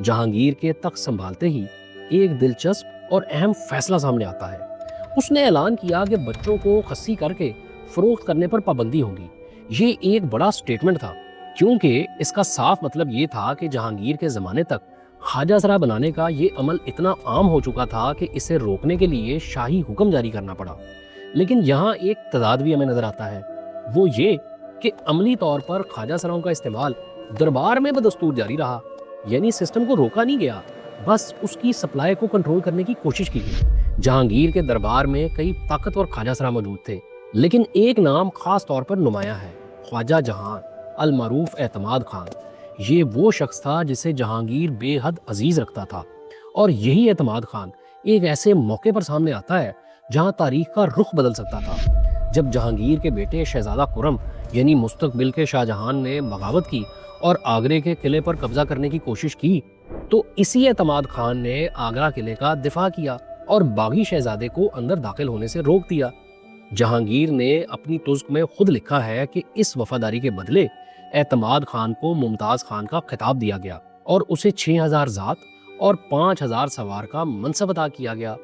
جہانگیر کے تخت سنبھالتے ہی ایک دلچسپ اور اہم فیصلہ سامنے آتا ہے۔ اس نے اعلان کیا کہ بچوں کو خصی کر کے فروخت کرنے پر پابندی ہوگی۔ یہ ایک بڑا سٹیٹمنٹ تھا، کیونکہ اس کا صاف مطلب یہ تھا کہ جہانگیر کے زمانے تک خواجہ سرا بنانے کا یہ عمل اتنا عام ہو چکا تھا کہ اسے روکنے کے لیے شاہی حکم جاری کرنا پڑا۔ لیکن یہاں ایک تضاد بھی ہمیں نظر آتا ہے، وہ یہ کہ عملی طور پر خواجہ سراؤں کا استعمال دربار میں بدستور جاری رہا، یعنی سسٹم کو روکا نہیں گیا، بس اس کی سپلائی کو کنٹرول کرنے کی کوشش کی گئی۔ جہانگیر کے دربار میں کئی طاقتور خواجہ سرا موجود تھے، لیکن ایک نام خاص طور پر نمایاں ہے، خواجہ جہان المعروف اعتماد خان۔ یہ وہ شخص تھا جسے جہانگیر بے حد عزیز رکھتا تھا، اور یہی اعتماد خان ایک ایسے موقع پر سامنے آتا ہے جہاں تاریخ کا رخ بدل سکتا تھا۔ جب جہانگیر کے بیٹے شہزادہ خرم یعنی مستقبل کے شاہ جہان نے بغاوت کی اور آگرے کے قلعے پر قبضہ کرنے کی کوشش کی، تو اسی اعتماد خان نے آگرہ قلعے کا دفاع کیا اور باغی شہزادے کو اندر داخل ہونے سے روک دیا۔ جہانگیر نے اپنی تزک میں خود لکھا ہے کہ اس وفاداری کے بدلے اعتماد خان کو ممتاز خان کا خطاب دیا گیا اور اسے 6000 ذات اور 5000 سوار کا منصب عطا کیا گیا۔